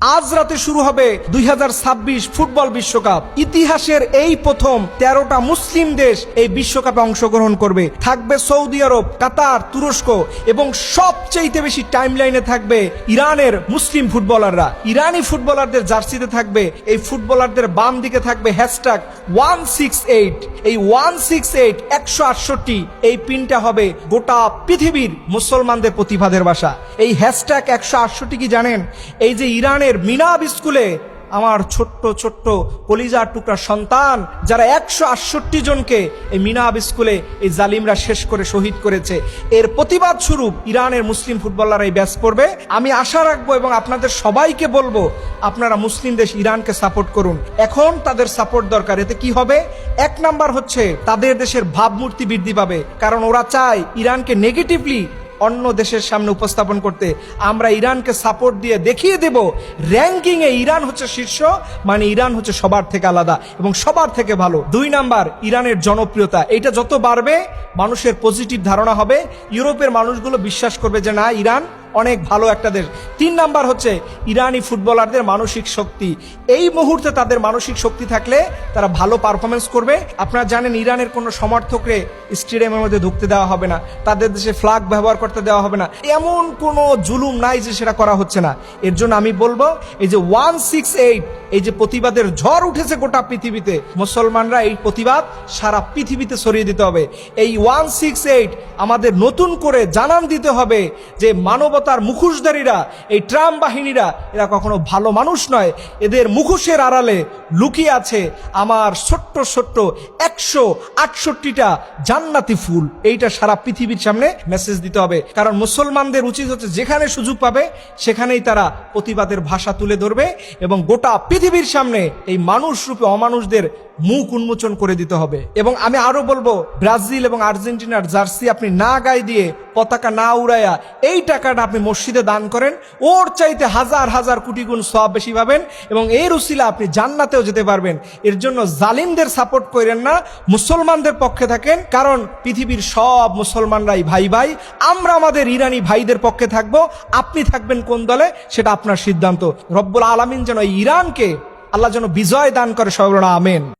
আজ রাতে শুরু হবে 2026 ফুটবল বিশ্বকাপ। ইতিহাসের এই প্রথম 13টা মুসলিম দেশ এই বিশ্বকাপে অংশগ্রহণ করবে। থাকবে সৌদি আরব, কাতার, তুরস্ক এবং সবচেয়ে বেশি টাইমলাইনে থাকবে ইরানের মুসলিম ফুটবলাররা। ইরানি ফুটবলারদের জার্সিতে থাকবে, এই ফুটবলারদের বাম দিকে থাকবে #168। এই 168 168 এই পিনটা হবে গোটা পৃথিবীর মুসলমানদের প্রতিবাদের ভাষা। এই #168 কি জানেন? এই যে ইরানের মিনাব স্কুলে আমার ছোট্ট ছোট্ট কলিজার টুকরা সন্তান যারা 168 জনকে এই মিনাব স্কুলে এই জালিমরা শেষ করে শহীদ করেছে, এর প্রতিবাদ স্বরূপ ইরানের মুসলিম ফুটবলাররা এই ব্যাচ পড়বে। আমি আশা রাখবো এবং আপনাদের সবাইকে বলবো, আপনারা মুসলিম দেশ ইরানকে সাপোর্ট করুন। এখন তাদের সাপোর্ট দরকার। এতে কি হবে? এক নাম্বার হচ্ছে তাদের দেশের ভাবমূর্তি বৃদ্ধি পাবে, কারণ ওরা চায় ইরানকে নেগেটিভলি অন্য দেশের সামনে উপস্থাপন করতে। আমরা ইরানকে সাপোর্ট দিয়ে দেখিয়ে দেব র্যাঙ্কিং এ ইরান হচ্ছে শীর্ষ, মানে ইরান হচ্ছে সবার থেকে আলাদা এবং সবার থেকে ভালো। 2 নাম্বার, ইরানের জনপ্রিয়তা এটা যত বাড়বে মানুষের পজিটিভ ধারণা হবে, ইউরোপের মানুষগুলো বিশ্বাস করবে যে না, ইরান অনেক ভালো একটা দেশ। 3 নাম্বার হচ্ছে ইরানি ফুটবলারদের মানসিক শক্তি। এই মুহূর্তে তাদের মানসিক শক্তি থাকলে তারা ভালো পারফরমেন্স করবে। আপনারা জানেন ইরানের কোনো সমর্থকরে স্টেডিয়ামের মধ্যে ঢুকতে দেওয়া হবে না, তাদের দেশে ফ্ল্যাগ ব্যবহার করতে দেওয়া হবে না। এমন কোনো জুলুম নাই যে সেটা করা হচ্ছে না। এর জন্য আমি বলবো, এই যে 168 এই যে প্রতিবাদের ঝড় উঠেছে গোটা পৃথিবীতে, মুসলমানরা এই প্রতিবাদ সারা পৃথিবীতে ছড়িয়ে দিতে হবে। এই 168 আমাদের নতুন করে জানান দিতে হবে যে মানবতার মুখোশধারীরা, এই ট্রাম্প বাহিনীরা, এরা কখনো ভালো মানুষ নয়। এদের মুখোশের আড়ালে লুকিয়ে আছে আমার ছোট্ট ছোট্ট 168টা জান্নাতি ফুল। এইটা সারা পৃথিবীর সামনে মেসেজ দিতে হবে। কারণ মুসলমানদের উচিত হচ্ছে যেখানে সুযোগ পাবে সেখানেই তারা প্রতিবাদের ভাষা তুলে ধরবে এবং গোটা পৃথিবীর সামনে এই মানুষ রূপে অমানুষদের মুখ উন্মোচন করে দিতে হবে। এবং আমি আরো বলবো, ব্রাজিল এবং আর্জেন্টিনার জার্সি আপনি না গায়ে দিয়ে, পতাকা না উড়াইয়া এই টাকাটা আপনি মসজিদে দান করেন, ওর চাইতে হাজার হাজার কোটি গুণ সওয়াব বেশি পাবেন এবং এর উসিলা আপনি জান্নাতেও যেতে পারবেন। এর জন্য জালিমদের সাপোর্ট করেন না, মুসলমানদের পক্ষে থাকেন। কারণ পৃথিবীর সব মুসলমানরাই ভাই ভাই। আমরা আমাদের ইরানি ভাইদের পক্ষে থাকবো। আপনি থাকবেন কোন দলে সেটা আপনার সিদ্ধান্ত। রব্বুল আলামিন যেন ইরানকে আল্লাহ যেন বিজয় দান করে, সবাই বলুন আমিন।